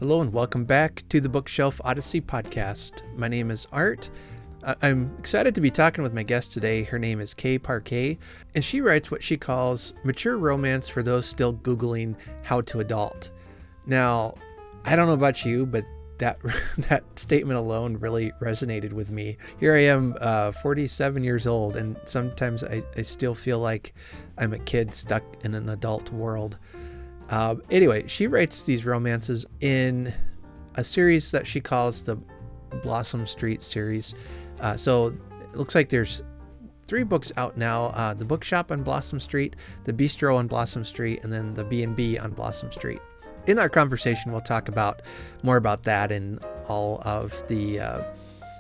Hello and welcome back to the Bookshelf Odyssey podcast. My name is Art. I'm excited to be talking with my guest today. Her name is Kay Parquet, and she writes what she calls mature romance for those still Googling how to adult. Now, I don't know about you, but that statement alone really resonated with me. Here I am, 47 years old, and sometimes I still feel like I'm a kid stuck in an adult world. Anyway, she writes these romances in a series that she calls the Blossom Street series. So it looks like there's 3 books out now, the Bookshop on Blossom Street, the Bistro on Blossom Street, and then the B&B on Blossom Street. In our conversation, we'll talk more about that and all of the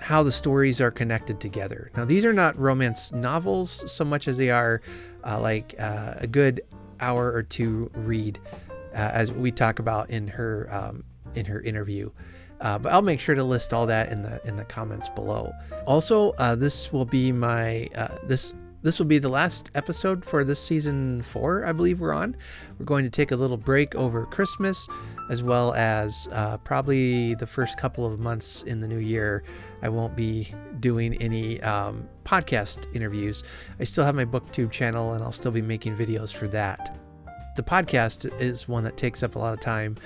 how the stories are connected together. Now, these are not romance novels so much as they are like a good hour or two read, as we talk about in her interview. But I'll make sure to list all that in the comments below. Also, this will be my this will be the last episode for this season 4, I believe we're on. We're going to take a little break over Christmas, as well as probably the first couple of months in the new year. I won't be doing any podcast interviews. I still have my booktube channel, and I'll still be making videos for that. The podcast is one that takes up a lot of time,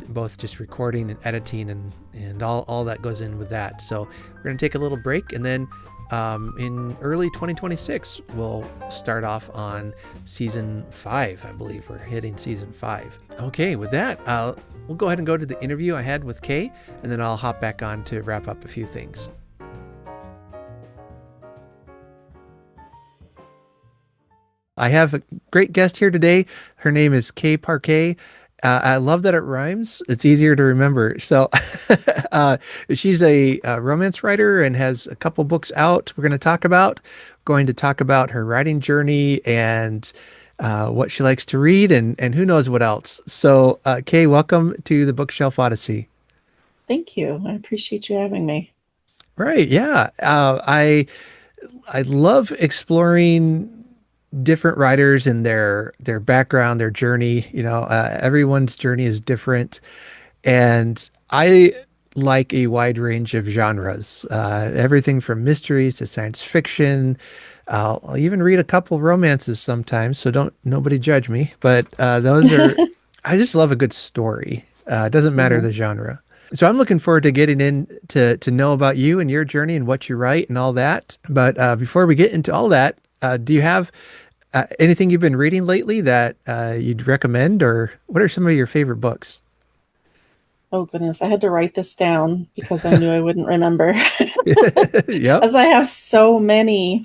both just recording and editing and all that goes in with that. So we're going to take a little break, and then in early 2026, we'll start off on season 5. I believe we're hitting season 5. Okay, with that, we'll go ahead and go to the interview I had with Kay, and then I'll hop back on to wrap up a few things. I have a great guest here today. Her name is Kay Parquet. I love that it rhymes. It's easier to remember. So she's a romance writer and has a couple books out we're going to talk about. We're going to talk about her writing journey and what she likes to read and who knows what else. So Kay, welcome to the Bookshelf Odyssey. Thank you. I appreciate you having me. Right. Yeah. I love exploring different writers and their background, their journey. Everyone's journey is different, and I like a wide range of genres, everything from mysteries to science fiction. I'll even read a couple romances sometimes, so nobody judge me, but those are I just love a good story. It doesn't matter the genre. So I'm looking forward to getting in to know about you and your journey and what you write and all that. But before we get into all that, do you have anything you've been reading lately that you'd recommend, or what are some of your favorite books? Oh, goodness. I had to write this down because I knew I wouldn't remember. Yep. As I have so many.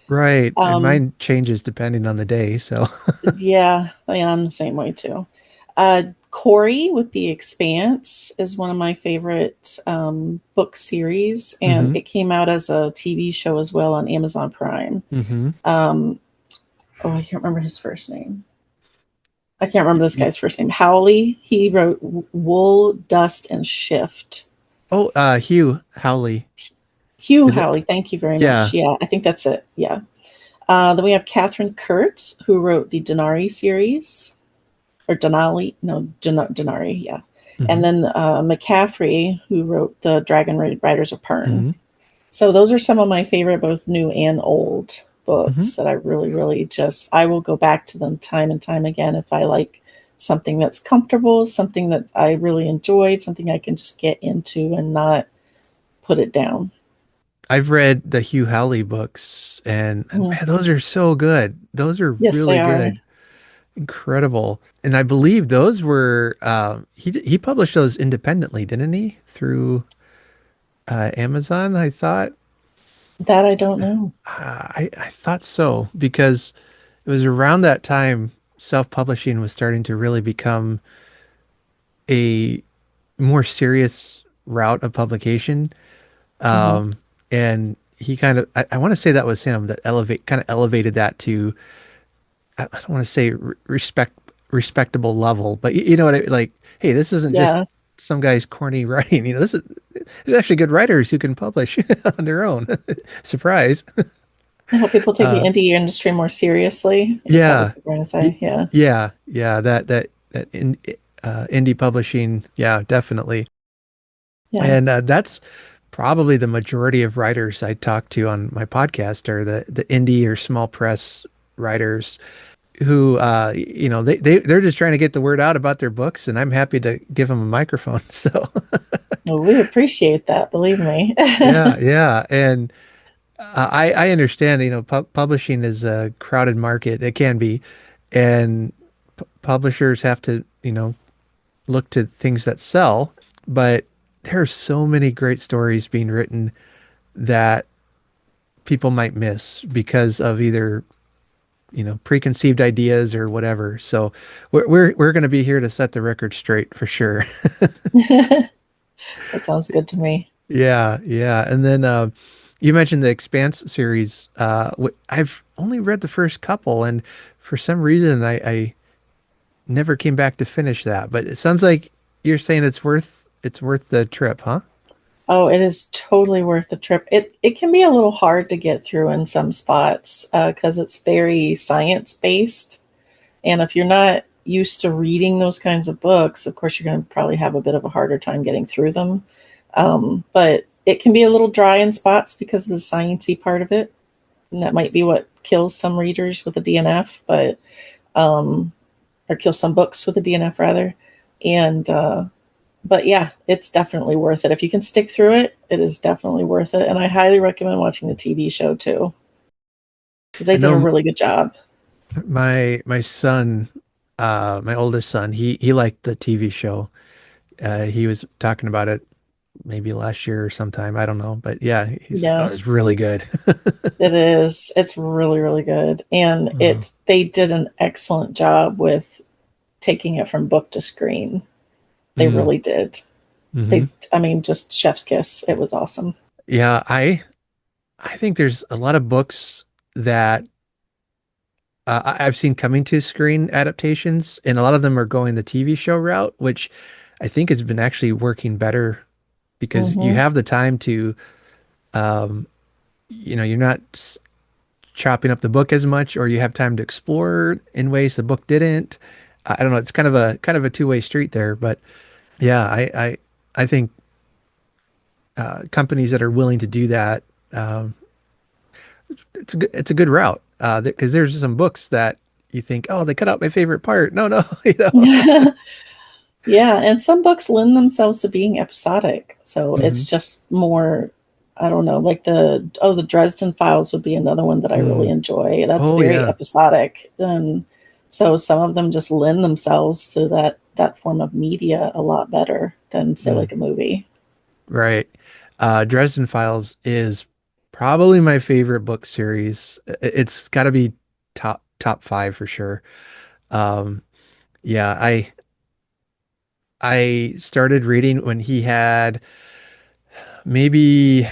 Right. And mine changes depending on the day. So yeah, I'm the same way too. Corey with the Expanse is one of my favorite book series, and it came out as a TV show as well on Amazon Prime. I can't remember his first name. I can't remember this guy's first name. Howey. He wrote Wool, Dust, and Shift. Oh, Hugh Howey. Hugh Howey. Thank you very much. Yeah, I think that's it. Yeah. Then we have Katherine Kurtz, who wrote the Deryni series. Or Denali, no, Deryni, yeah. And then McCaffery, who wrote the Dragon Riders of Pern. So those are some of my favorite, both new and old books that I really, really I will go back to them time and time again if I like something that's comfortable, something that I really enjoyed, something I can just get into and not put it down. I've read the Hugh Howey books, and man, those are so good. Those are really good. Incredible. And I believe those were he published those independently, didn't he? Through Amazon, I thought. That I don't know. I thought so, because it was around that time self-publishing was starting to really become a more serious route of publication. And he kind of, I want to say that was him that elevated that to, I don't want to say respectable level, but you know what I mean? Like, hey, this isn't just some guy's corny writing. There's actually good writers who can publish on their own. Surprise. I hope people take the indie industry more seriously. Yeah. That what you're going to say? Yeah. That indie publishing. Yeah, definitely. Yeah. And that's probably the majority of writers I talk to on my podcast are the indie or small press writers who, they're just trying to get the word out about their books, and I'm happy to give them a microphone. So, Well, we appreciate that, believe me. yeah, yeah. And I understand, publishing is a crowded market. It can be, and publishers have to, look to things that sell, but there are so many great stories being written that people might miss because of either, preconceived ideas or whatever. So we're going to be here to set the record straight for sure. That sounds good to me. Yeah, yeah. And then you mentioned the Expanse series. I've only read the first couple, and for some reason I never came back to finish that. But it sounds like you're saying it's worth the trip, huh? Oh, it is totally worth the trip. It can be a little hard to get through in some spots because it's very science based. And if you're not used to reading those kinds of books, of course, you're going to probably have a bit of a harder time getting through them. But it can be a little dry in spots because of the sciencey part of it. And that might be what kills some readers with a DNF, um, or kills some books with a DNF rather. And but yeah, it's definitely worth it. If you can stick through it, it is definitely worth it. And I highly recommend watching the TV show too, because I they did a know really good job. my son, my oldest son, he liked the TV show. He was talking about it maybe last year or sometime. I don't know, but yeah, he's like, "Oh, Yeah, it's really good." it is. It's really, really good. And Uh, they did an excellent job with taking it from book to screen. They mm, really did. hmm. I mean, just chef's kiss. It was awesome. Yeah, I think there's a lot of books that I've seen coming to screen adaptations, and a lot of them are going the TV show route, which I think has been actually working better because you Hmm. have the time to, um, you're not chopping up the book as much, or you have time to explore in ways the book didn't. I don't know. It's kind of a two-way street there, but yeah, I think companies that are willing to do that, um, it's a good route. Because there's some books that you think, oh, they cut out my favorite part. No, no, Yeah, and some books lend themselves to being episodic. So Hmm. it's just more, I don't know, like the Dresden Files would be another one that I really Mm. enjoy. That's Oh very yeah. episodic. And so some of them just lend themselves to that form of media a lot better than say Mm. like a movie. Right. Dresden Files is probably my favorite book series. It's got to be top five for sure. Um, yeah, I started reading when he had maybe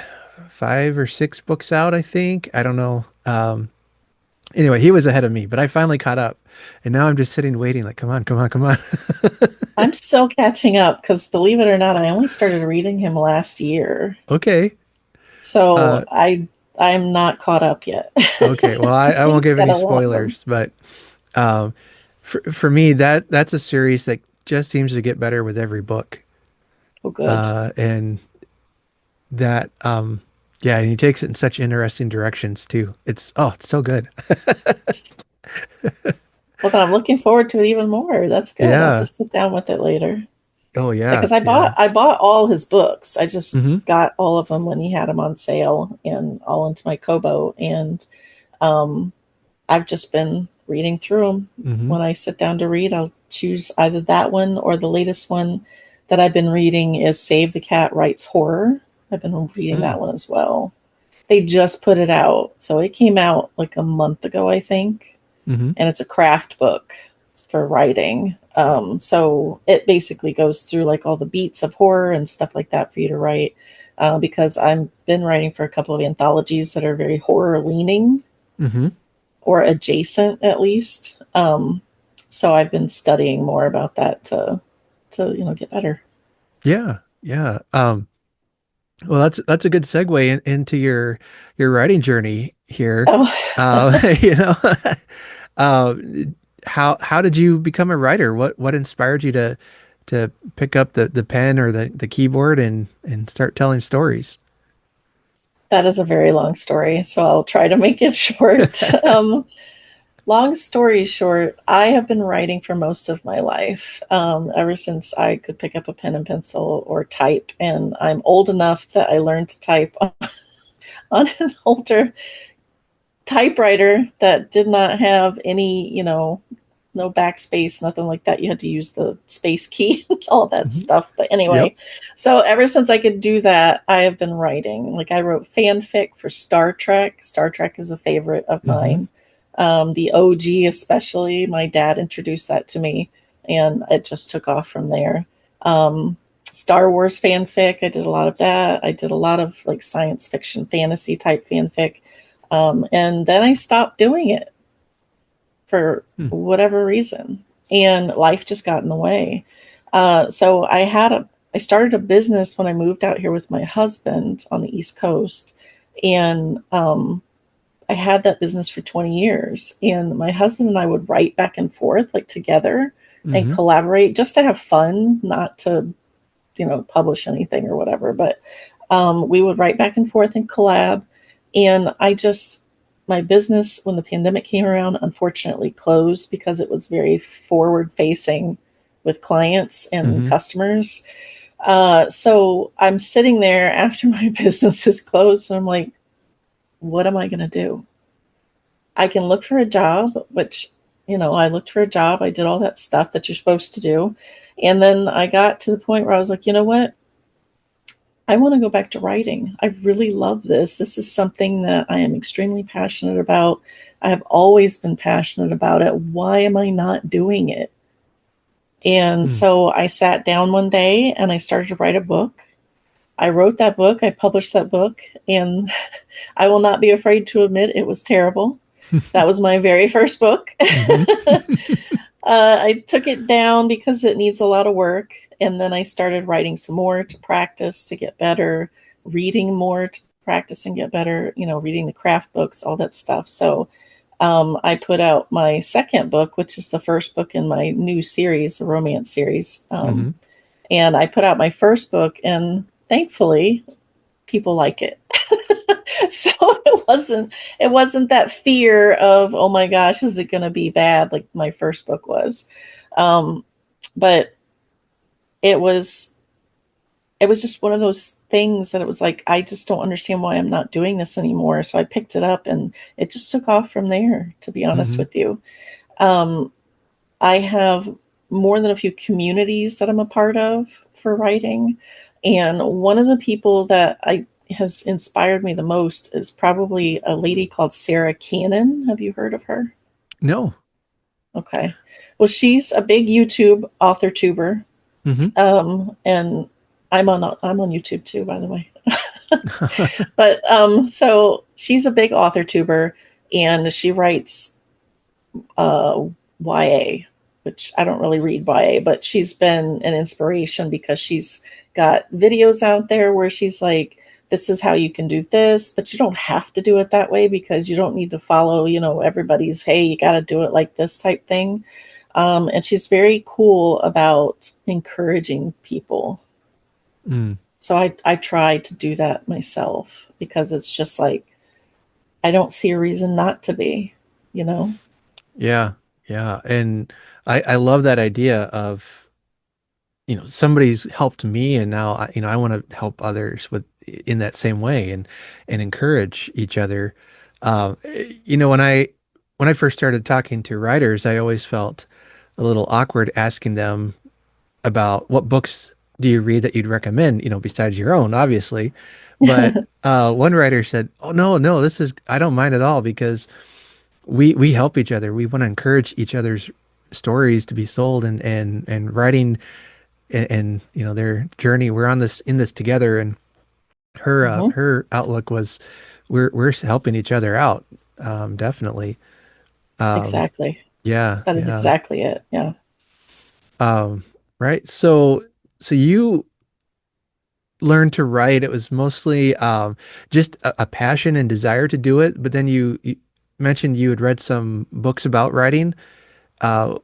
five or six books out, I think. I don't know. Anyway, he was ahead of me, but I finally caught up. And now I'm just sitting waiting, like, come on, come on, come on. I'm still catching up because believe it or not, I only started reading him last year. Okay. So Uh, I'm not caught up yet. okay. Well, I won't He's give got any a lot more. spoilers, but um, for me, that's a series that just seems to get better with every book. Oh, good. And that, yeah, and he takes it in such interesting directions too. It's so good. Well, then I'm looking forward to it even more. That's good. I'll Yeah. just sit down with it later. Oh yeah. Because I Yeah. bought all his books. I just Hmm. got all of them when he had them on sale and all into my Kobo. And um, I've just been reading through them. Hmm. When I sit down to read, I'll choose either that one or the latest one that I've been reading is Save the Cat Writes Horror. I've been reading Mm. that one as well. They just put it out. So it came out like a month ago, I think, Hmm. and it's a craft book for writing. So it basically goes through like all the beats of horror and stuff like that for you to write. Because I've been writing for a couple of anthologies that are very horror leaning Hmm. or adjacent at least. So I've been studying more about that to get better. Yeah. Yeah. Well, that's a good segue into your writing journey here. Oh, Uh, you know, uh, how did you become a writer? What inspired you to pick up the pen or the keyboard and start telling stories? That is a very long story, so I'll try to make it short. Long story short, I have been writing for most of my life, ever since I could pick up a pen and pencil or type. And I'm old enough that I learned to type on an older typewriter that did not have any, no backspace, nothing like that. You had to use the space key, all that Mhm. stuff. But Yep. anyway, so ever since I could do that, I have been writing. Like I wrote fanfic for Star Trek. Star Trek is a favorite of Hmm. mine. The OG, especially, my dad introduced that to me, and it just took off from there. Star Wars fanfic, I did a lot of that. I did a lot of like science fiction, fantasy type fanfic. And then I stopped doing it for Hmm. whatever reason, and life just got in the way. So I started a business when I moved out here with my husband on the East Coast, and I had that business for 20 years. And my husband and I would write back and forth like together and Hmm. collaborate just to have fun, not to publish anything or whatever. But we would write back and forth and collab. And my business, when the pandemic came around, unfortunately closed because it was very forward facing with clients and Hmm. customers. So I'm sitting there after my business is closed, and I'm like, what am I going to do? I can look for a job, which, I looked for a job. I did all that stuff that you're supposed to do. And then I got to the point where I was like, you know what? I want to go back to writing. I really love this. This is something that I am extremely passionate about. I have always been passionate about it. Why am I not doing it? And Hmm. so I sat down one day and I started to write a book. I wrote that book, I published that book, and I will not be afraid to admit it was terrible. That was my very first book. Hmm. I took it down because it needs a lot of work. And then I started writing some more to practice, to get better, reading more to practice and get better, reading the craft books, all that stuff. So I put out my second book, which is the first book in my new series, the romance series. Hmm. And I put out my first book, and thankfully, people like it. So it wasn't that fear of, oh my gosh, is it going to be bad like my first book was. But it was it was just one of those things that it was like, I just don't understand why I'm not doing this anymore. So I picked it up, and it just took off from there, to be honest Hmm. with you. um, I have more than a few communities that I'm a part of for writing. And one of the people that I has inspired me the most is probably a lady called Sarah Cannon. Have you heard of her? No. Okay. Well, she's a big YouTube author tuber. Hmm. And I'm on YouTube too, by the way. But so she's a big author tuber, and she writes uh, YA, which I don't really read YA, but she's been an inspiration because she's got videos out there where she's like, this is how you can do this, but you don't have to do it that way, because you don't need to follow, everybody's, hey, you got to do it like this type thing. And she's very cool about encouraging people. Mm. So I try to do that myself, because it's just like, I don't see a reason not to be, you know? Yeah. Yeah. And I love that idea of, somebody's helped me and now I want to help others with in that same way and encourage each other. Um, when I first started talking to writers, I always felt a little awkward asking them about what books do you read that you'd recommend, besides your own, obviously. But one writer said, "Oh no, no, I don't mind at all because we help each other. We want to encourage each other's stories to be sold and writing and their journey. We're on this in this together." And Mhm. her outlook was we're helping each other out. Definitely. Um, Exactly. yeah, That is yeah. exactly it. Yeah. Um, right. So you learned to write. It was mostly just a passion and desire to do it. But then you mentioned you had read some books about writing. Uh,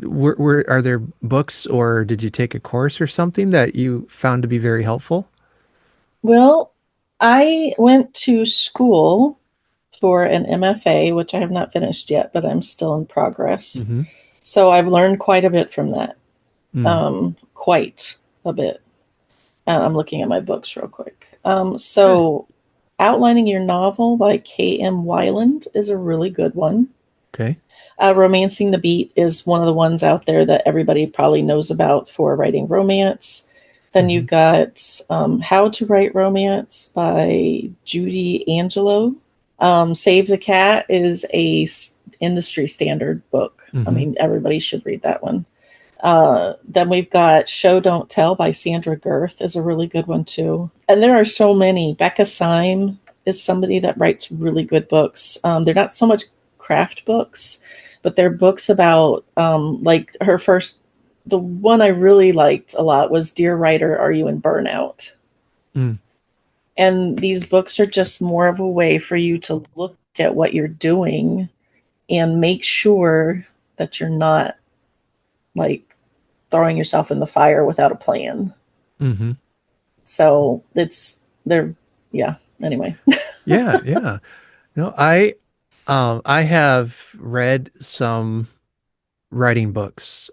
are there books or did you take a course or something that you found to be very helpful? Well, I went to school for an MFA, which I have not finished yet, but I'm still in progress. Mm-hmm. So I've learned quite a bit from that. Mm. Quite a bit. I'm looking at my books real quick. Sure. So Outlining Your Novel by K.M. Weiland is a really good one. Okay. Romancing the Beat is one of the ones out there that everybody probably knows about for writing romance. Then Mm-hmm. you've got How to Write Romance by Judy Angelo. Save the Cat is a industry standard book. I Mm-hmm. mean, everybody should read that one. Then we've got Show Don't Tell by Sandra Girth is a really good one too. And there are so many. Becca Syme is somebody that writes really good books. They're not so much craft books, but they're books about like her first. The one I really liked a lot was Dear Writer, Are You in Burnout? Mm. And these books are just more of a way for you to look at what you're doing and make sure that you're not like throwing yourself in the fire without a plan. Mm-hmm. So they're, yeah, anyway. Yeah, yeah. No, I have read some writing books.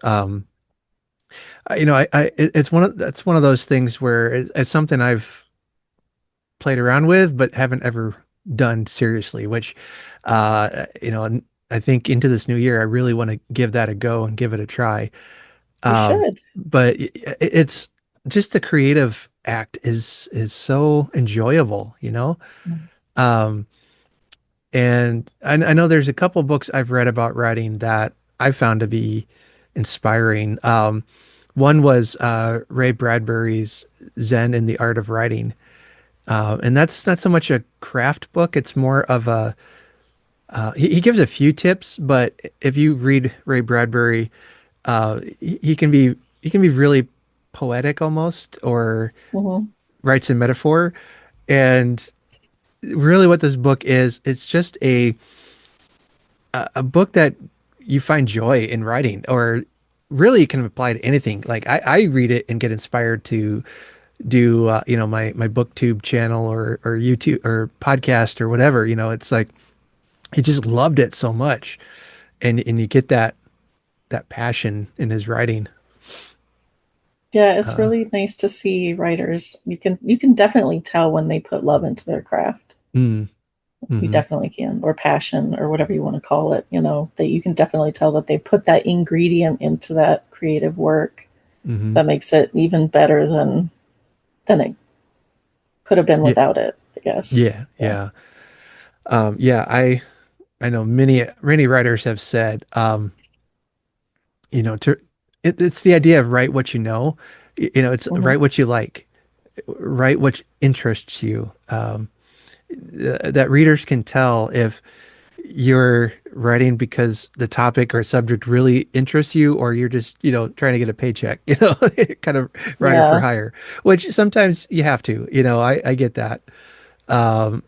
It's one of those things where it's something I've played around with, but haven't ever done seriously, which, and I think into this new year, I really want to give that a go and give it a try. You Um, should. but it's just the creative act is so enjoyable, you know? Um, and I know there's a couple books I've read about writing that I found to be inspiring. One was Ray Bradbury's Zen in the Art of Writing. And that's not so much a craft book. It's more of he gives a few tips, but if you read Ray Bradbury, he can be really poetic almost, or Mm-hmm. writes in metaphor. And really what this book is, it's just a book that you find joy in writing, or really can apply to anything. Like I read it and get inspired to do my booktube channel or YouTube or podcast or whatever. It's like he just loved it so much, and you get that passion in his writing. Yeah, it's Uh, really nice to see writers. You can definitely tell when they put love into their craft. mm, You hmm definitely can, or passion, or whatever you want to call it. That you can definitely tell that they put that ingredient into that creative work hmm that makes it even better than it could have been Yeah, without it, I guess. yeah, Yeah. yeah. Yeah, I know many writers have said, it's the idea of write what you know. It's Hmm. write what you like, write what interests you. That readers can tell if you're writing because the topic or subject really interests you, or you're just, trying to get a paycheck, kind of writer for Yeah. hire, which sometimes you have to, I get that. Um,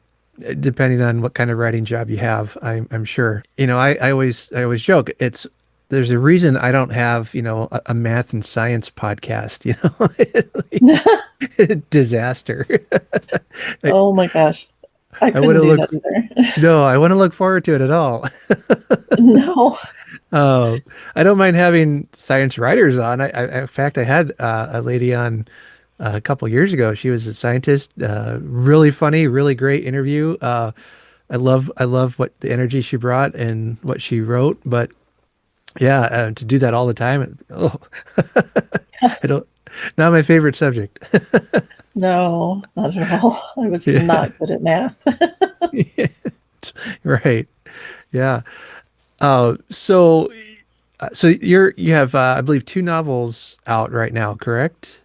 Depending on what kind of writing job you have, I'm sure. I always joke, there's a reason I don't have, a math and science podcast, disaster. I, Oh my gosh. I I couldn't wouldn't do look, that either. no, I wouldn't look forward to it at all. No. Uh, I don't mind having science writers on. In fact, I had a lady on a couple years ago. She was a scientist, really funny, really great interview. I love what the energy she brought and what she wrote. But yeah, to do that all the time, oh, I don't, not my favorite subject. No, not at all. I was Yeah, not good at math. right. Yeah. So you have I believe two novels out right now, correct?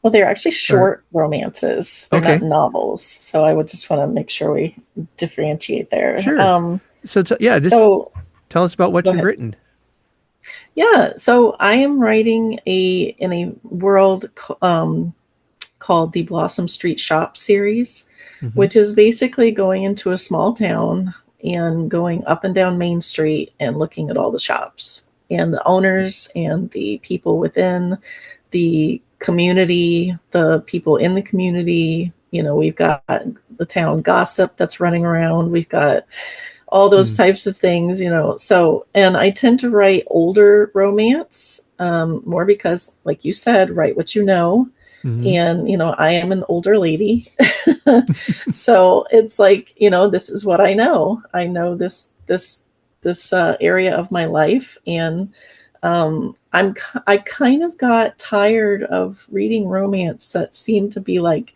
Well, they're actually Or short romances. They're not okay, novels. So I would just want to make sure we differentiate there. sure. So yeah, just So tell us about what go you've ahead. written. Yeah. So I am writing in a world called the Blossom Street Shop series, Hmm which is basically going into a small town and going up and down Main Street and looking at all the shops and the owners and the people within the community, the people in the community. You know, we've got the town gossip that's running around. We've got all those types of things, you know. So, and I tend to write older romance, more because, like you said, write what you know. And, you know, I am an older lady. So it's like, you know, this is what I know. I know this area of my life. And I kind of got tired of reading romance that seemed to be like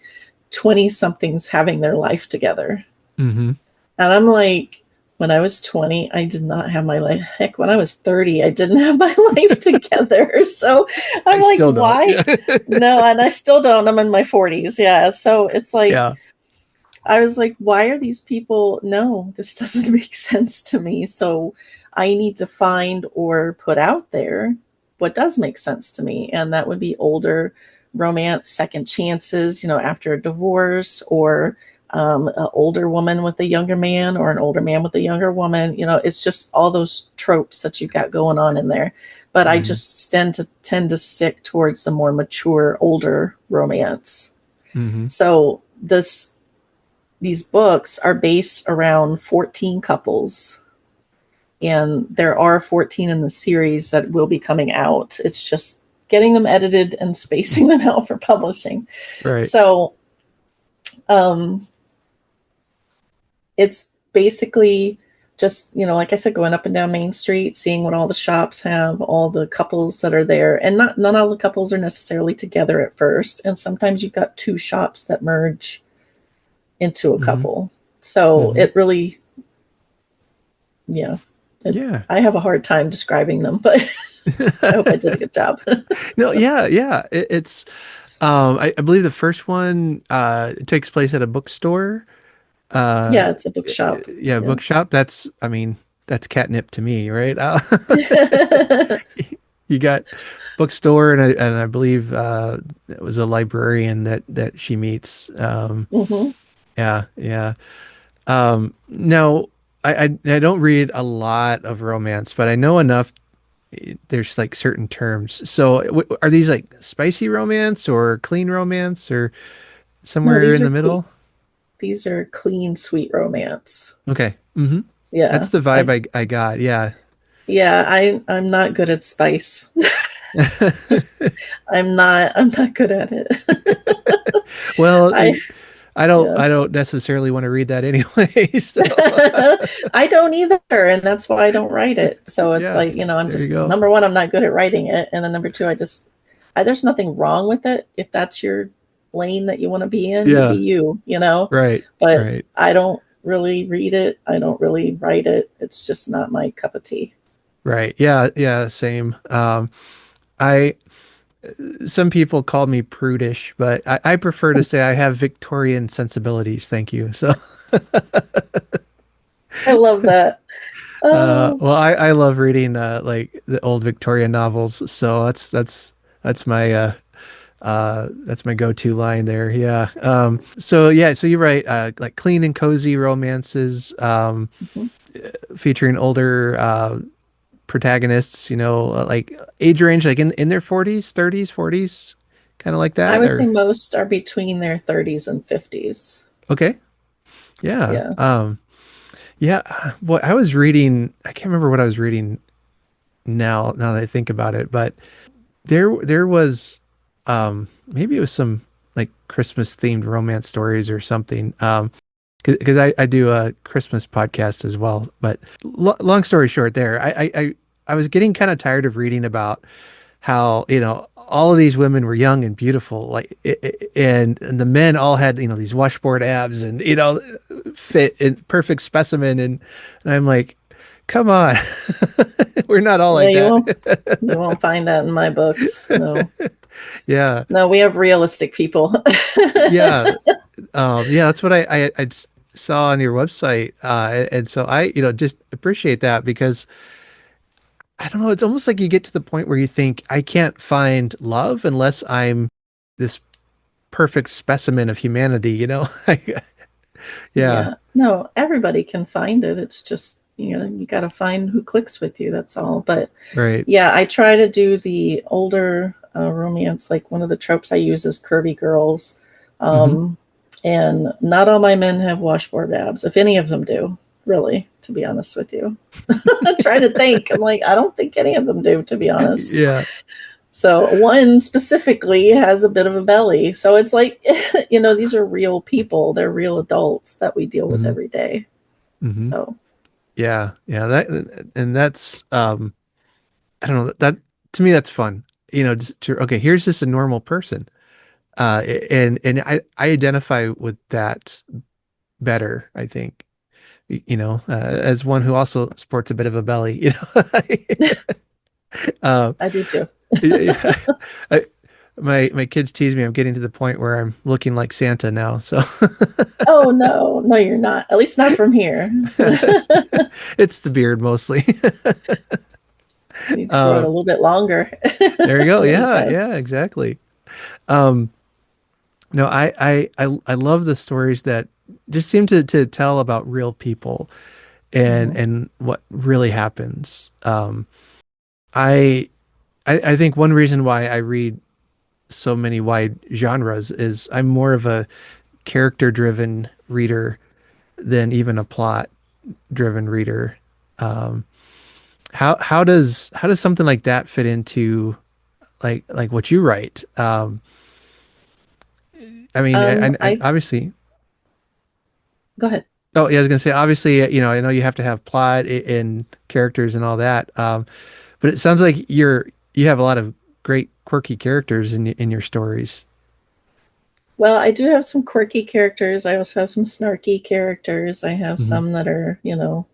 20 somethings having their life together. And I'm like, when I was 20, I did not have my life. Heck, when I was 30, I didn't have my life together. So I'm like, why? No, and I still don't. I'm in my 40s. Yeah. So it's like, I was like, why are these people? No, this doesn't make sense to me. So I need to find or put out there what does make sense to me. And that would be older romance, second chances, you know, after a divorce, or an older woman with a younger man, or an older man with a younger woman. You know, it's just all those tropes that you've got going on in there. But I just tend to stick towards the more mature, older romance. So these books are based around 14 couples, and there are 14 in the series that will be coming out. It's just getting them edited and spacing them out for publishing. Right. So, it's basically just, you know, like I said, going up and down Main Street, seeing what all the shops have, all the couples that are there. And not all the couples are necessarily together at first. And sometimes you've got two shops that merge into a couple. So it really, I have a hard time describing them, but I hope I did a good job. No, yeah. It's, I believe the first one takes place at a bookstore. Yeah, it's a bookshop. Yeah, bookshop. That's, I mean, that's catnip to me, right? You got bookstore, and I believe it was a librarian that she meets. Yeah. Now, I don't read a lot of romance, but I know enough. There's like certain terms. So are these like spicy romance or clean romance, or somewhere in the middle? These are clean, sweet romance. Okay. Yeah. That's the vibe I got. Yeah. Yeah, I'm not good at spice. I'm not good at it. Well, I don't necessarily want to read that anyway. So. I don't either, and that's why I don't write it. So it's like, you know, I'm just, number one, I'm not good at writing it, and then number two, there's nothing wrong with it. If that's your lane that you want to be in, be you, you know? Right. But I don't really read it. I don't really write it. It's just not my cup of tea. Right. Yeah. Same. Some people call me prudish, but I prefer to say I have Victorian sensibilities. Thank you. So I love that. Well, I love reading like the old Victorian novels. So that's my go-to line there. Yeah. So you write like clean and cozy romances, featuring older protagonists, you know, like age range, like in their 40s, 30s, 40s, kind of like that. I would say most are between their 30s and 50s. Okay. Yeah. Yeah. Well, I was reading, I can't remember what I was reading now that I think about it, but there was maybe it was some like Christmas themed romance stories or something. Because I do a Christmas podcast as well. But long story short, there I was getting kind of tired of reading about how, you know, all of these women were young and beautiful, like and the men all had, you know, these washboard abs and, you know, fit and perfect specimen, and I'm like, come on, we're not all like that. You won't find that in my books. No. Yeah. No, we have realistic people. Yeah. That's what I saw on your website. And so I, you know, just appreciate that, because I don't know, it's almost like you get to the point where you think, I can't find love unless I'm this perfect specimen of humanity, you know? Yeah. Yeah. No, everybody can find it. It's just, you got to find who clicks with you. That's all. But Right. yeah, I try to do the older romance. Like one of the tropes I use is curvy girls. Hmm. Um, and not all my men have washboard abs, if any of them do, really, to be honest with you. I try to think. I'm like, I don't think any of them do, to be honest. Yeah. So one specifically has a bit of a belly. So it's like, these are real people. They're real adults that we deal with Hmm. every day. Hmm. So Yeah. Yeah. And that's, I don't know, that to me, that's fun. Okay, here's just a normal person. And I identify with that better, I think, as one who also sports a bit of a belly, uh, I do too. yeah, I, my kids tease me. I'm getting to the point where I'm looking like Santa now. So Oh, no, no, you're not. At least not from here. it's the beard mostly. You need to grow it Uh, a little bit longer. there you go. There you Yeah, go. yeah, exactly. Um, no, I love the stories that just seem to tell about real people and Mhm. and what really happens. I I think one reason why I read so many wide genres is I'm more of a character-driven reader than even a plot-driven reader. Um, how does something like that fit into like what you write? I mean, I I obviously. Go ahead. Oh, yeah, I was gonna say obviously, I know you have to have plot and characters and all that. But it sounds like you have a lot of great quirky characters in your stories. Well, I do have some quirky characters. I also have some snarky characters. I have Hmm. some that are,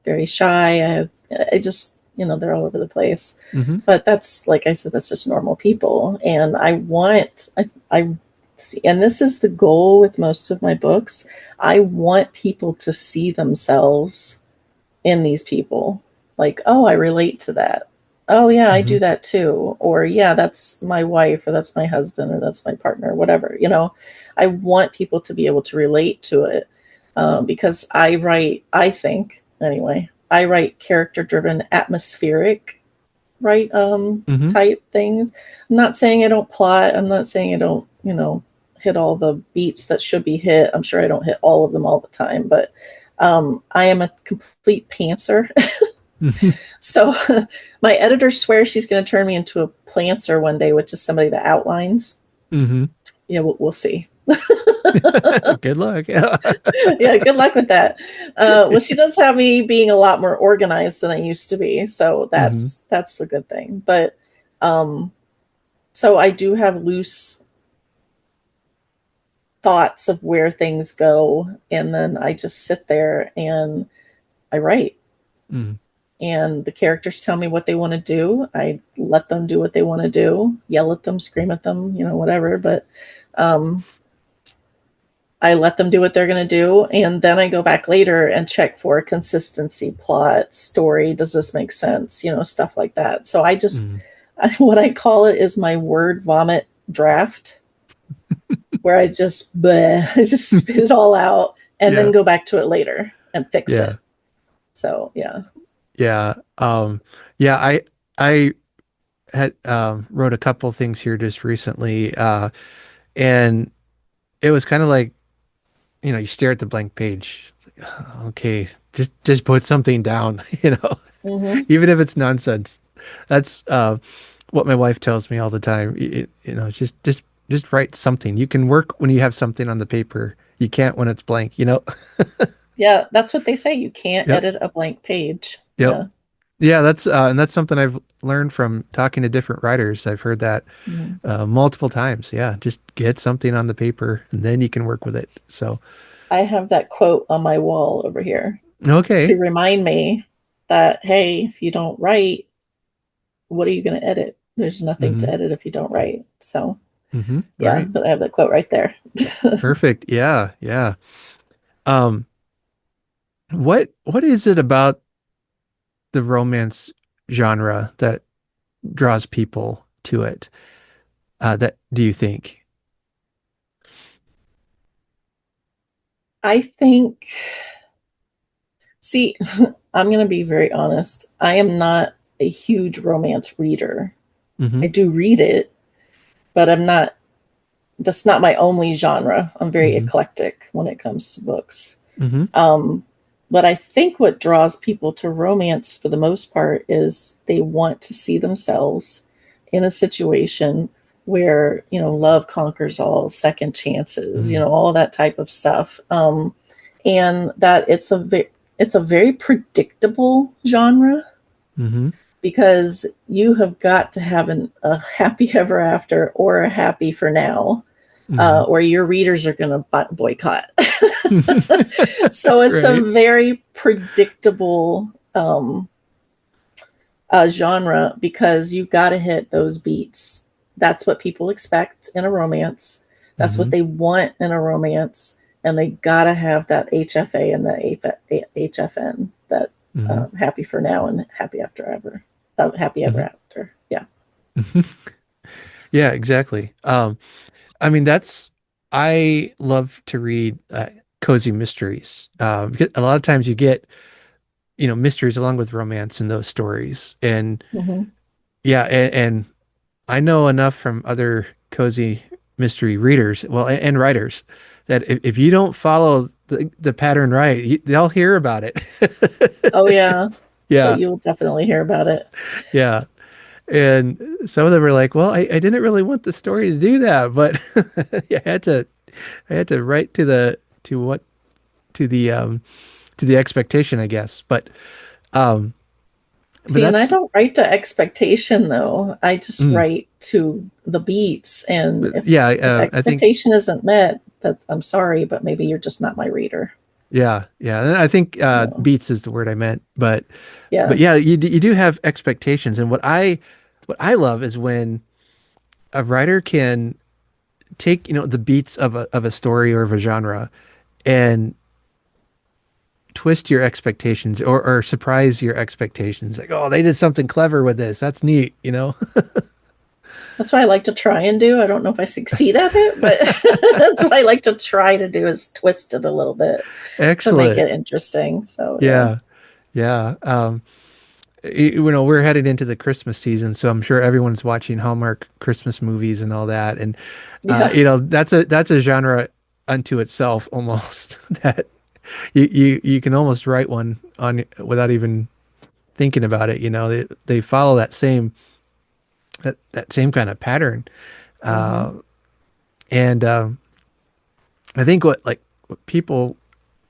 very shy. I just, they're all over the place. Hmm. But that's, like I said, that's just normal people. And I see, and this is the goal with most of my books. I want people to see themselves in these people. Like, oh, I relate to that. Oh, yeah, I Hmm. do that too. Or, yeah, that's my wife, or that's my husband, or that's my partner, whatever. I want people to be able to relate to it because I think, anyway, I write character driven, atmospheric, right? Hmm. Type things. I'm not saying I don't plot. I'm not saying I don't, hit all the beats that should be hit. I'm sure I don't hit all of them all the time, but I am a complete pantser. So my editor swears she's going to turn me into a planter one day, which is somebody that outlines. Hmm. Yeah, we'll see. Good luck. Yeah. Yeah, good luck with that. Well, she does have me being a lot more organized than I used to be, so Hmm. that's a good thing. But um, so I do have loose thoughts of where things go, and then I just sit there and I write. Hmm. And the characters tell me what they want to do. I let them do what they want to do, yell at them, scream at them, whatever. But um, I let them do what they're going to do. And then I go back later and check for consistency, plot, story. Does this make sense? Stuff like that. So Hmm. what I call it is my word vomit draft, where I just, bleh, I just spit it all out and then Yeah. go back to it later and fix Yeah. it. So, yeah. Yeah. Yeah, I had wrote a couple things here just recently. And it was kind of like, you stare at the blank page. Okay, just put something down, Hmm. even if it's nonsense. That's what my wife tells me all the time. Just write something. You can work when you have something on the paper. You can't when it's blank. Yeah, that's what they say. You can't Yep. edit a blank page. Yep. Yeah. Yeah, that's something I've learned from talking to different writers. I've heard that Mhm. multiple times. Yeah, just get something on the paper and then you can work with it. So, I have that quote on my wall over here to okay. remind me that, hey, if you don't write, what are you going to edit? There's nothing Hmm. to edit if you don't write. So, Hmm. yeah, Right. but I have that quote right there. Perfect. Yeah, yeah. Um, what is it about the romance genre that draws people to it? That do you think? I think, see, I'm going to be very honest. I am not a huge romance reader. Mm-hmm. I do read it, but that's not my only genre. I'm very Mm-hmm. eclectic when it comes to books. Mm-hmm. But I think what draws people to romance for the most part is they want to see themselves in a situation where, love conquers all, second chances, Mm-hmm. all that type of stuff. And that it's a very predictable genre Mm-hmm. because you have got to have a happy ever after or a happy for now, Mm-hmm. or your readers are going to boycott. So it's a Right. very predictable genre because you've got to hit those beats. That's what people expect in a romance. That's what Mm-hmm. they want in a romance. And they got to have that HFA and the HFN, that Mm-hmm. happy for now and happy after ever. Happy ever Mm-hmm. after. Yeah. Yeah, exactly. I mean, I love to read cozy mysteries. Because a lot of times you get, mysteries along with romance in those stories. And Mm-hmm. yeah, and I know enough from other cozy mystery readers, well, and writers, that if you don't follow the pattern right, they'll hear about it. Oh, yeah. Oh, Yeah, you'll definitely hear about it. yeah. And some of them were like, well, I didn't really want the story to do that, but I had to write to what to the expectation, I guess. Um but See, and I that's don't write to expectation though. I just mm, write to the beats. And but yeah, if I think expectation isn't met, that I'm sorry, but maybe you're just not my reader. yeah, and I think So, beats is the word I meant, but yeah. yeah, you do have expectations, and what I love is when a writer can take, the beats of a story or of a genre and twist your expectations or surprise your expectations. Like, oh, they did something clever with this. That's neat, you know? That's what I like to try and do. I don't know if I succeed at it, but that's what I like to try to do, is twist it a little bit to make Excellent. it interesting. So, yeah. Yeah. Yeah. We're headed into the Christmas season, so I'm sure everyone's watching Hallmark Christmas movies and all that. And Yeah. that's a genre unto itself almost that you can almost write one on without even thinking about it. They follow that same kind of pattern. Hmm. Uh, and I think what people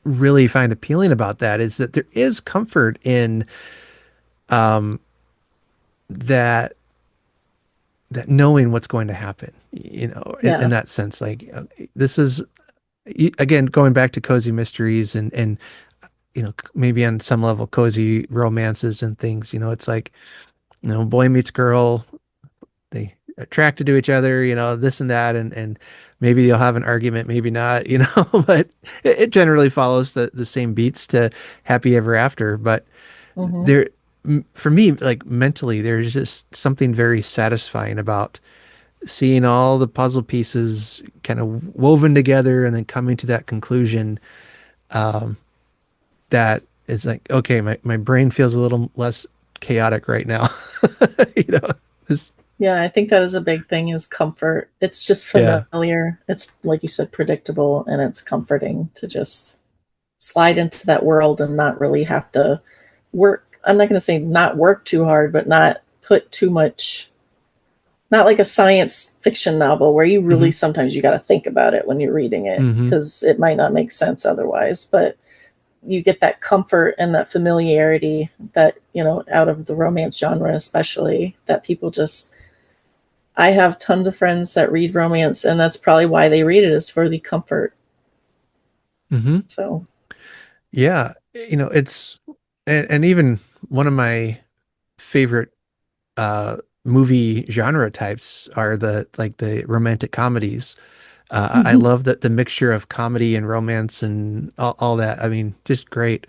really find appealing about that is that there is comfort in um, that that knowing what's going to happen, in Yeah. that sense. Like this is again going back to cozy mysteries and maybe on some level cozy romances and things. It's like boy meets girl, they attracted to each other, this and that, and maybe you'll have an argument, maybe not, but it generally follows the same beats to happy ever after. But Hmm. there, for me, like mentally, there's just something very satisfying about seeing all the puzzle pieces kind of woven together and then coming to that conclusion, um, that is like, okay, my brain feels a little less chaotic right now. you know, this, Yeah, I think that is a big thing, is comfort. It's just yeah. familiar. It's, like you said, predictable, and it's comforting to just slide into that world and not really have to work. I'm not going to say not work too hard, but not put too much, not like a science fiction novel where you Hmm. really sometimes you got to think about it when you're reading it Hmm. because it might not make sense otherwise. But you get that comfort and that familiarity that, out of the romance genre, especially, that people just, I have tons of friends that read romance, and that's probably why they read it, is for the comfort. Hmm. So, Yeah. It's, and even one of my favorite movie genre types are the romantic comedies. I mhm. love the mixture of comedy and romance and all that. I mean, just great.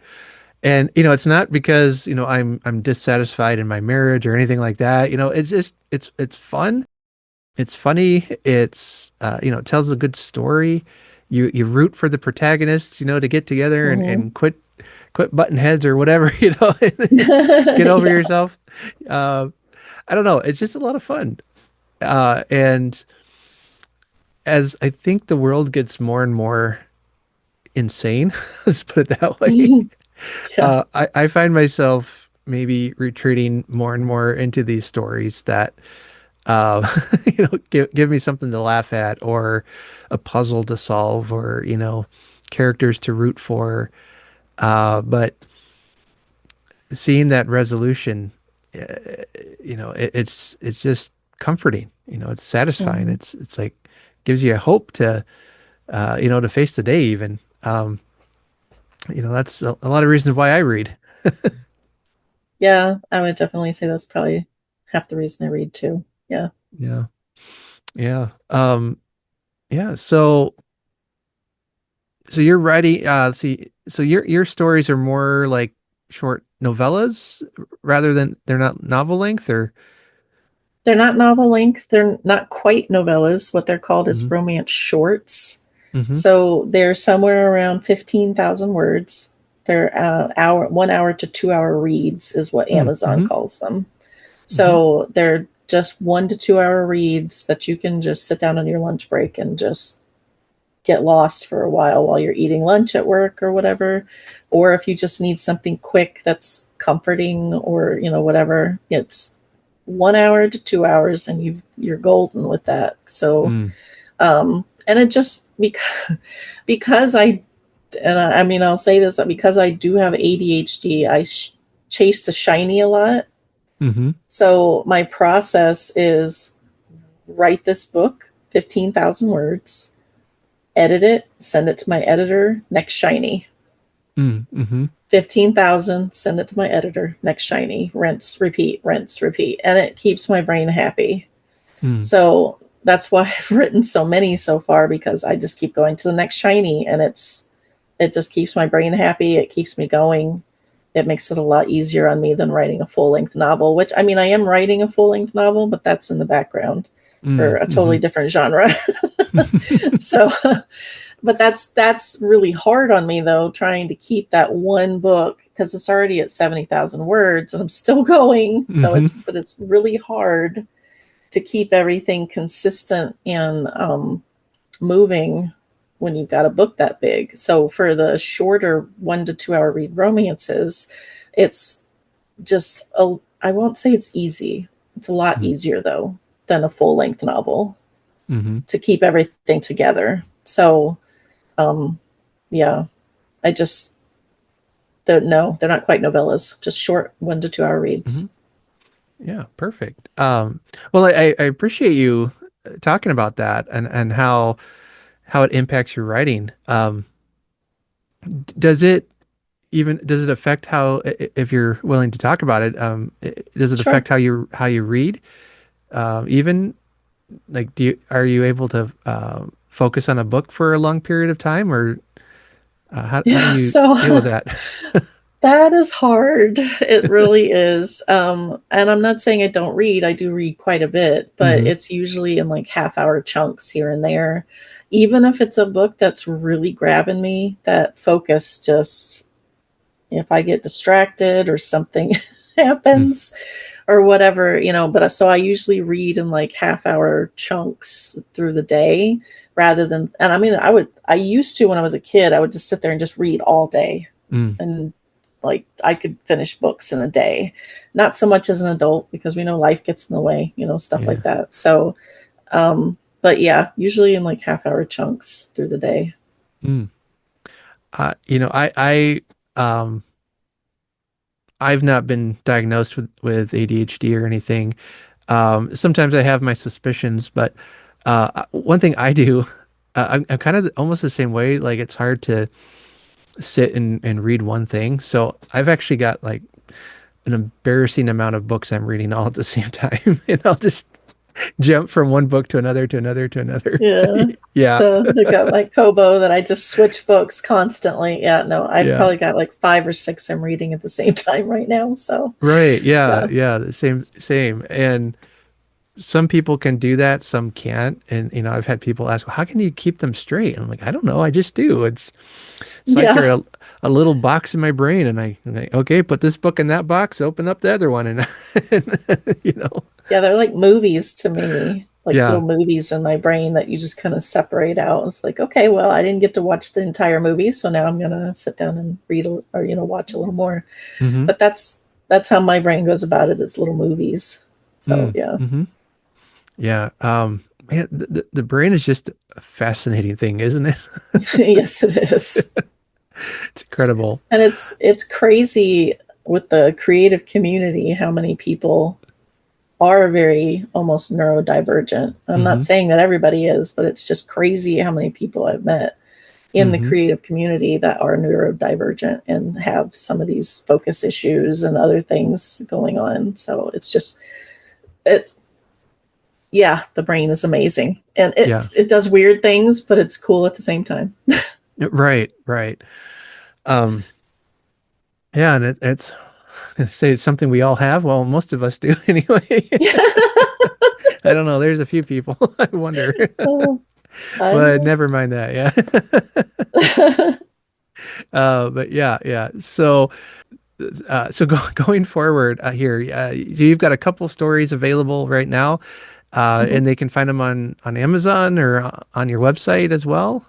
And it's not because I'm dissatisfied in my marriage or anything like that. It's just it's fun. It's funny. It tells a good story. you root for the protagonists, to get together Hmm. and quit button heads or whatever, get over Yeah. yourself. Uh, I don't know. It's just a lot of fun. And as I think the world gets more and more insane, let's put it that way, Yeah. I find myself maybe retreating more and more into these stories that, give me something to laugh at or a puzzle to solve or, characters to root for. But seeing that resolution, it's just comforting. It's satisfying. Hmm. It's like gives you a hope to, to face the day even. That's a lot of reasons why I read. Yeah, I would definitely say that's probably half the reason I read too. Yeah. Yeah. Yeah. Yeah. So you're writing, so your stories are more like short novellas rather than they're not novel length or. They're not novel length. They're not quite novellas. What they're called is Hmm. romance shorts. Hmm. So they're somewhere around 15,000 words. They're 1 hour to 2 hour reads is what Amazon Hmm. calls them. Hmm. So they're just 1 to 2 hour reads that you can just sit down on your lunch break and just get lost for a while you're eating lunch at work or whatever. Or if you just need something quick that's comforting or, whatever, it's 1 hour to 2 hours and you're golden with that. So, Mm. and it just because I mean, I'll say this because I do have ADHD, chase the shiny a lot. Hmm. So my process is write this book, 15,000 words, edit it, send it to my editor, next shiny. Mm. Hmm. 15,000, send it to my editor, next shiny, rinse, repeat. And it keeps my brain happy. Mm. So that's why I've written so many so far because I just keep going to the next shiny and it just keeps my brain happy. It keeps me going. It makes it a lot easier on me than writing a full length novel, which I mean, I am writing a full length novel, but that's in the background for Mm. a totally Hmm. different genre. So, but that's really hard on me though, trying to keep that one book because it's already at 70,000 words and I'm still going. So Hmm. but it's really hard to keep everything consistent and moving when you've got a book that big. So for the shorter 1 to 2 hour read romances, it's just I won't say it's easy. It's a lot easier though than a full length novel Hmm. to keep everything together. So um, yeah, I just no, they're not quite novellas, just short 1 to 2 hour Hmm. reads. Yeah, perfect. Well, I appreciate you talking about that and how it impacts your writing. Does it does it affect how, if you're willing to talk about it, does it Sure. affect how you read? Even like, are you able to focus on a book for a long period of time, or how do Yeah, you so deal with that? that is hard. It really is. And I'm not saying I don't read. I do read quite a bit, but Hmm. it's usually in like half-hour chunks here and there. Even if it's a book that's really grabbing me, that focus just, if I get distracted or something happens or whatever, but so I usually read in like half-hour chunks through the day rather than, and I mean, I used to when I was a kid, I would just sit there and just read all day Mm. and like I could finish books in a day. Not so much as an adult because we know life gets in the way, stuff Yeah. like that. So, but yeah, usually in like half-hour chunks through the day. Mm. Um, I've not been diagnosed with ADHD or anything. Sometimes I have my suspicions, but one thing I do, I'm kind of almost the same way. Like it's hard to sit and read one thing. So I've actually got like an embarrassing amount of books I'm reading all at the same time, and I'll just jump from one book to another to another to another. Yeah. Yeah, I got my Kobo that I just switch books constantly. Yeah, no, I've yeah, probably got like 5 or 6 I'm reading at the same time right now. So right, yeah, yeah. yeah, the same, same, and some people can do that, some can't. And, I've had people ask, well, how can you keep them straight? And I'm like, I don't know. I just do. It's like Yeah. they're a little box in my brain. And okay, put this book in that box, open up the other one. And, you know, Yeah, they're like movies to me, like yeah. little movies in my brain that you just kind of separate out. It's like, okay, well, I didn't get to watch the entire movie, so now I'm gonna sit down and read or watch a little more. Mm-hmm. But that's how my brain goes about it, is little movies. So yeah. Mm-hmm. Yeah. Man, the brain is just a fascinating thing, isn't it? Yes, it is. It's incredible. And it's crazy with the creative community how many people are very almost neurodivergent. I'm not Mm-hmm. saying that everybody is, but it's just crazy how many people I've met in the Mm-hmm. creative community that are neurodivergent and have some of these focus issues and other things going on. So it's yeah, the brain is amazing, and Yeah. it does weird things, but it's cool at the same time. Right. Right. Um, yeah, and it's I say it's something we all have. Well, most of us do anyway. I don't know. There's a few people I wonder, Oh, I but know. never mind that. Yeah. But yeah, yeah. So going forward here, you've got a couple stories available right now, Mhm. and they can find them on Amazon or on your website as well.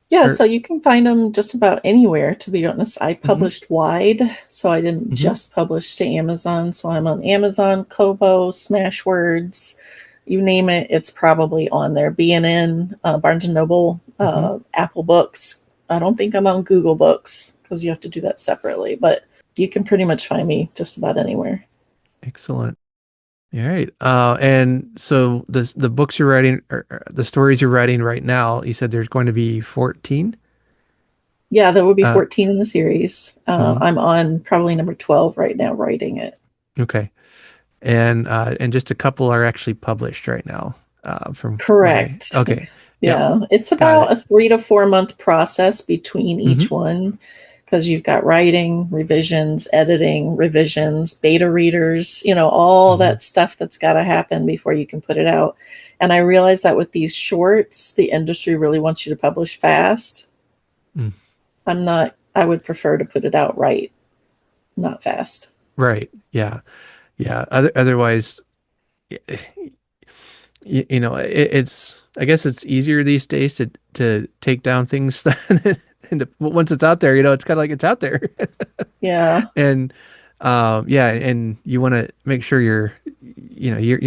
Yeah, Or so you can find them just about anywhere, to be honest. I hmm published wide, so I didn't hmm just publish to Amazon. So I'm on Amazon, Kobo, Smashwords, you name it, it's probably on there. BNN, Barnes and Noble, hmm Apple Books. I don't think I'm on Google Books because you have to do that separately, but you can pretty much find me just about anywhere. Excellent. All right. And so the books you're writing, or the stories you're writing right now, you said there's going to be 14. Yeah, there will be Uh, 14 in the series. mhm. I'm on probably number 12 right now, writing it. Okay. And just a couple are actually published right now. From what I Correct. okay. Yep. Yeah, it's Got about it. a 3 to 4 month process between hmm each one because you've got writing, revisions, editing, revisions, beta readers, all hmm that stuff that's got to happen before you can put it out. And I realize that with these shorts, the industry really wants you to publish fast. Mm. I would prefer to put it out right, not fast. Right. Yeah. Yeah. Otherwise, it's I guess it's easier these days to take down things and once it's out there, it's kind of like it's out there. Yeah. And yeah, and you want to make sure you're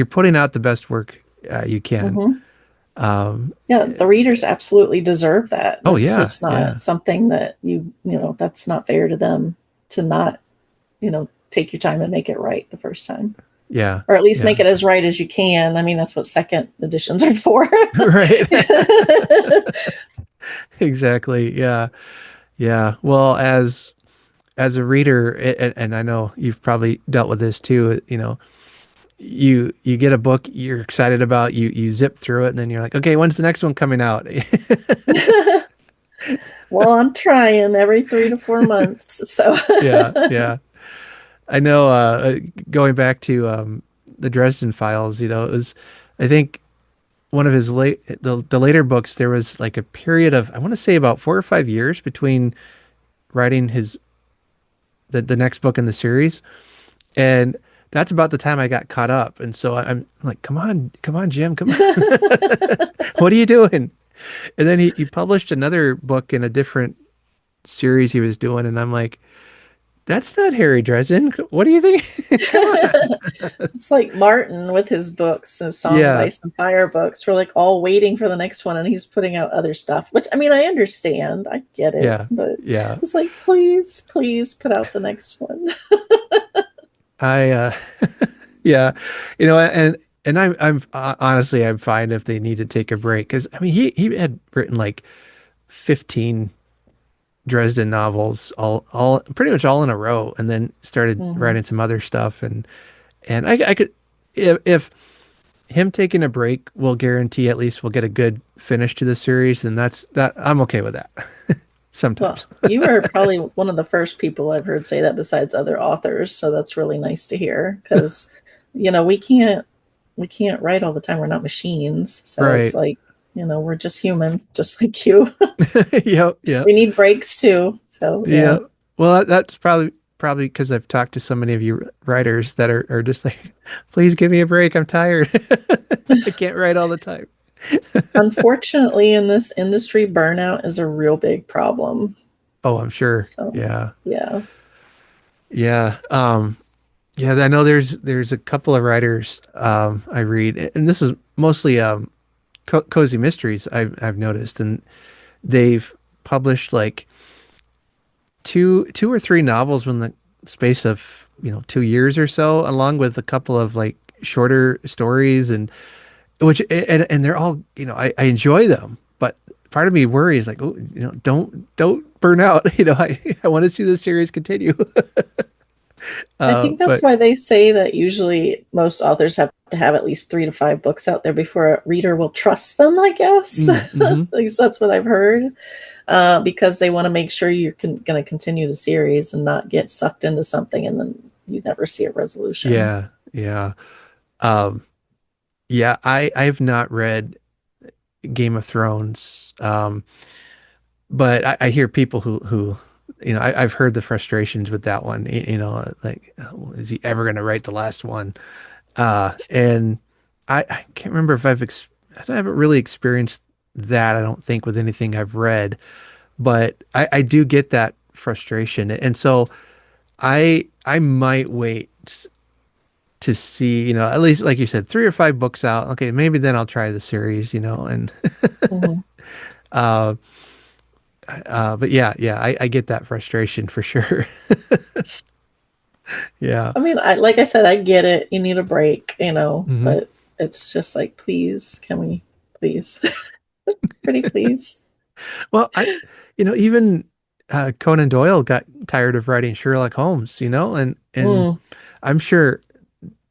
putting out the best work you can. hmm Um, Yeah, the readers absolutely deserve that. oh That's yeah, just yeah, not something that that's not fair to them to not, take your time and make it right the first time. yeah, Or at least make yeah. it as right as you can. I mean, that's what second editions are for. Right. Exactly. Yeah. Yeah. Well, as a reader, and I know you've probably dealt with this too, you get a book you're excited about, you zip through it, and then you're like, okay, when's the next one coming out? Well, I'm trying every 3 to 4 months. So, Yeah, yeah. I know going back to the Dresden Files, it was I think one of his the later books there was like a period of I want to say about 4 or 5 years between writing the next book in the series. And that's about the time I got caught up. And so I'm like, come on, Jim, come on. What are you doing? And then he published another book in a different series he was doing. And I'm like, that's not Harry Dresden. What do you think? Come on. it's like Martin with his books, his Song of Yeah. Ice and Fire books. We're like all waiting for the next one, and he's putting out other stuff, which I mean, I understand. I get it. Yeah. But Yeah. it's like, please, please put out the next one. I, yeah, and I'm honestly, I'm fine if they need to take a break. Cause I mean, he had written like 15 Dresden novels, all pretty much all in a row, and then started hmm writing some other stuff, and I could, if him taking a break will guarantee at least we'll get a good finish to the series, then that I'm okay with that. Well, Sometimes. you are probably one of the first people I've heard say that besides other authors. So that's really nice to hear because, we can't. we can't write all the time. We're not machines. So it's Right. like, we're just human, just like you. Yep. Yep. We need breaks too. So Yeah. yeah. Well, that's probably because I've talked to so many of you writers that are just like, please give me a break. I'm tired. I can't write all the time. Unfortunately, in this industry, burnout is a real big problem. Oh, I'm sure. So Yeah. yeah. Yeah. Yeah, I know there's a couple of writers I read, and this is mostly cozy mysteries I've noticed, and they've published like two or three novels in the space of 2 years or so, along with a couple of like shorter stories, and and they're all I enjoy them, but part of me worries like, oh, don't burn out. I want to see the series continue. I think that's But why they say that usually most authors have to have at least 3 to 5 books out there before a reader will trust them, I guess. mm-hmm. At least that's what I've heard. Because they want to make sure you're going to continue the series and not get sucked into something and then you never see a resolution. Yeah, yeah. Um, yeah, I've not read Game of Thrones. But I hear people who I've heard the frustrations with that one. Like, oh, is he ever going to write the last one? And I can't remember if I haven't really experienced that. I don't think with anything I've read, but I do get that frustration, and so I might wait to see, at least like you said, 3 or 5 books out. Okay, maybe then I'll try the series, and Mhm. uh, but yeah, I get that frustration for sure. Yeah. I mean, like I said, I get it. You need a break, Hmm. but it's just like, please, can we please, pretty please. Well, even Conan Doyle got tired of writing Sherlock Holmes, and Mm, I'm sure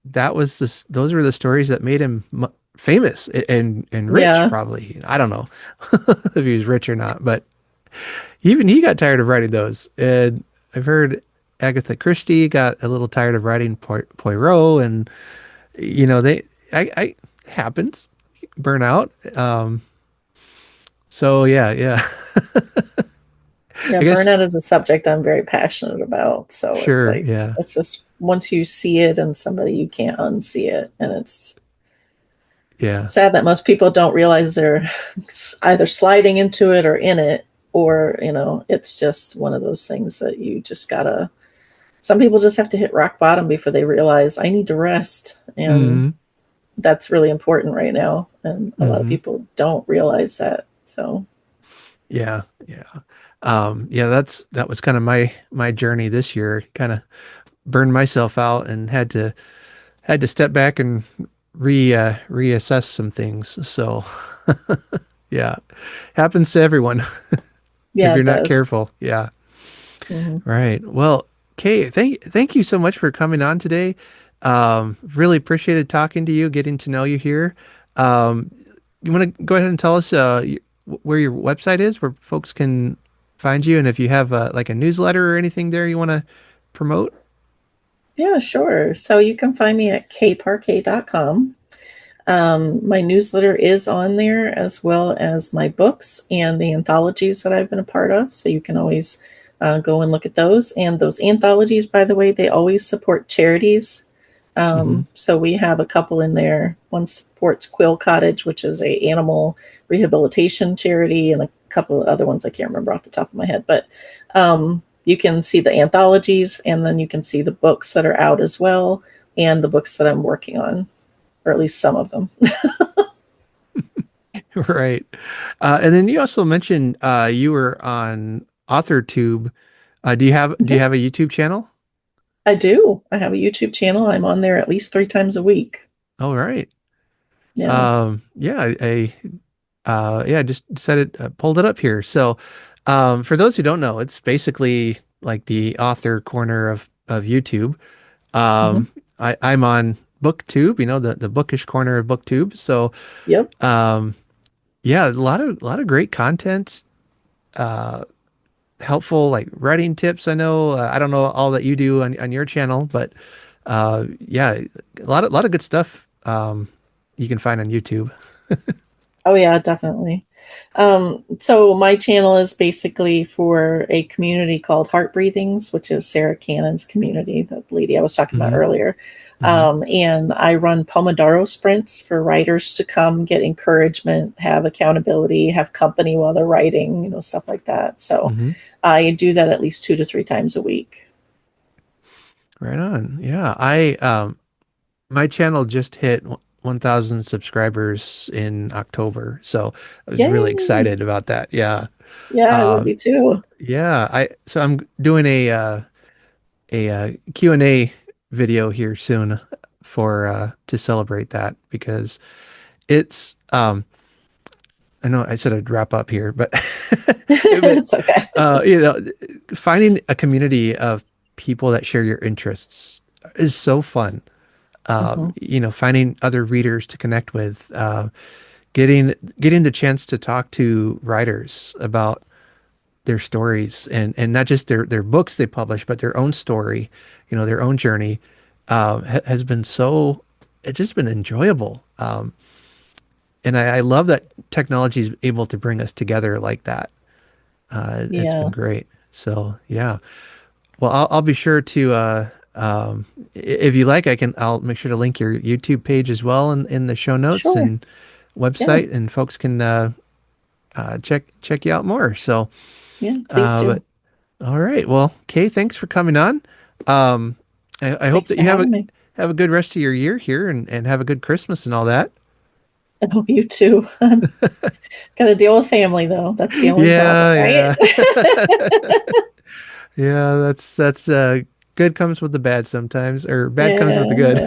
those were the stories that made him famous and rich, yeah. probably. I don't know if he was rich or not, but even he got tired of writing those. And I've heard Agatha Christie got a little tired of writing Poirot, and they I happens burnout. So yeah. Yeah, I guess burnout is a subject I'm very passionate about. So it's sure, like, yeah, it's just once you see it and somebody, you can't unsee it. And it's yeah, sad that most people don't realize they're either sliding into it or in it, or, it's just one of those things that you just gotta, some people just have to hit rock bottom before they realize I need to rest. And hmm that's really important right now. And a lot of hmm people don't realize that. So, yeah. Yeah, that was kind of my journey this year. Kind of burned myself out and had to step back and reassess some things. So yeah, happens to everyone if yeah, you're it not does. careful. Yeah, Hmm. right. Well, Kay, thank you so much for coming on today. Really appreciated talking to you, getting to know you here. Um, you want to go ahead and tell us where your website is, where folks can find you, and if you have like a newsletter or anything there you want to promote? Yeah, sure. So you can find me at kparquet.com. My newsletter is on there, as well as my books and the anthologies that I've been a part of. So you can always go and look at those. And those anthologies, by the way, they always support charities. Hmm. So we have a couple in there. One supports Quill Cottage, which is a animal rehabilitation charity, and a couple of other ones I can't remember off the top of my head. But you can see the anthologies, and then you can see the books that are out as well, and the books that I'm working on, or at least some of them. Right. And then you also mentioned you were on AuthorTube. Do you have a YouTube channel? I do. I have a YouTube channel. I'm on there at least 3 times a week. All right. Yeah. Yeah, I just said it, pulled it up here. So, for those who don't know, it's basically like the author corner of YouTube. Hmm. Um, I'm on booktube, the bookish corner of booktube. So, Yep. um, yeah, a lot of great content, uh, helpful like writing tips. I know, I don't know all that you do on your channel, but, yeah, a lot of good stuff you can find on YouTube. Oh yeah, definitely. So my channel is basically for a community called Heart Breathings, which is Sarah Cannon's community, the lady I was talking about Mm-hmm. earlier. Mm-hmm. And I run Pomodoro sprints for writers to come get encouragement, have accountability, have company while they're writing, stuff like that. So Mm-hmm. I do that at least 2 to 3 times a week. Right on. Yeah. My channel just hit 1,000 subscribers in October, so I was really Yay! excited about that. Yeah. Yeah, I would Um, be too. yeah. So I'm doing Q&A video here soon for to celebrate that because it's I know I said I'd wrap up here, but but It's okay. finding a community of people that share your interests is so fun. Hmm. Finding other readers to connect with, getting the chance to talk to writers about their stories and not just their books they publish, but their own story, their own journey, has been it's just been enjoyable. And I love that technology is able to bring us together like that. It's been Yeah. great. So yeah. Well, I'll be sure to, if you like, I'll make sure to link your YouTube page as well in the show notes Sure. and Yeah. website, and folks can check you out more. So, Yeah. Please but do. all right. Well, Kay, thanks for coming on. Um, I hope Thanks that for you having me. have a good rest of your year here and have a good Christmas and all that. I hope you too. Got to deal with family though. That's the only problem, right? Yeah, yeah. Yeah, that's good comes with the bad sometimes, or bad comes with Yeah, the good.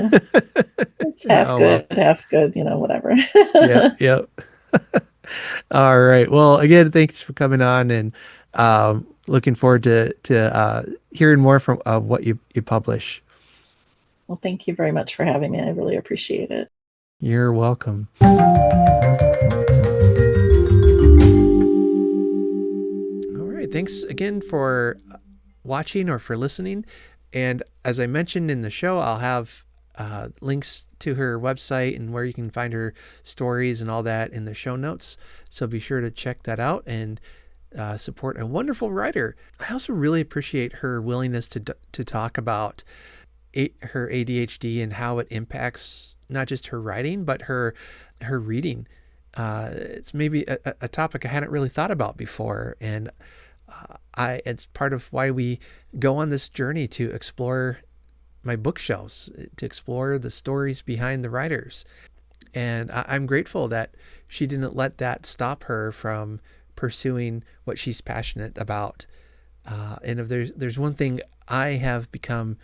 yeah. It's half Oh well. good, half good, whatever. Yep, yep. All right. Well, again, thanks for coming on, and looking forward to hearing more from what you publish. Well, thank you very much for having me. I really appreciate it. You're welcome. All right. Thanks again for watching or for listening. And as I mentioned in the show, I'll have links to her website and where you can find her stories and all that in the show notes. So be sure to check that out and support a wonderful writer. I also really appreciate her willingness to talk about her ADHD and how it impacts not just her writing, but her reading. It's maybe a topic I hadn't really thought about before. And it's part of why we go on this journey to explore my bookshelves, to explore the stories behind the writers. And I'm grateful that she didn't let that stop her from pursuing what she's passionate about. And if there's one thing I have become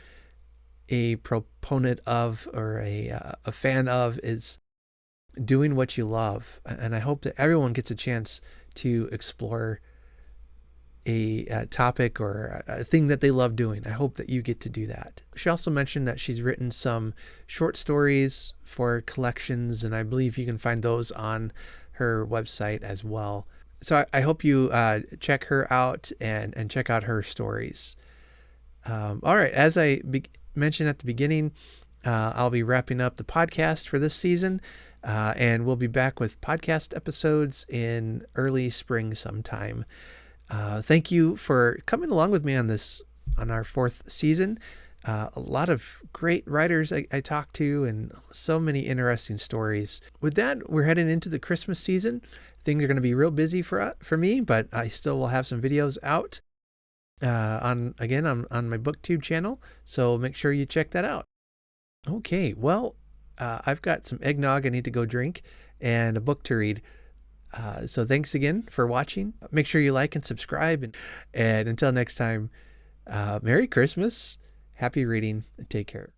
a proponent of, or a fan of, is doing what you love. And I hope that everyone gets a chance to explore a topic or a thing that they love doing. I hope that you get to do that. She also mentioned that she's written some short stories for collections, and I believe you can find those on her website as well. So I hope you check her out and check out her stories. All right, as I mentioned at the beginning, I'll be wrapping up the podcast for this season, and we'll be back with podcast episodes in early spring sometime. Thank you for coming along with me on our 4th season. A lot of great writers I talked to, and so many interesting stories. With that, we're heading into the Christmas season. Things are going to be real busy for me, but I still will have some videos out on my booktube channel. So make sure you check that out. Okay, well, I've got some eggnog I need to go drink and a book to read. So thanks again for watching. Make sure you like and subscribe. And until next time, Merry Christmas, happy reading, and take care.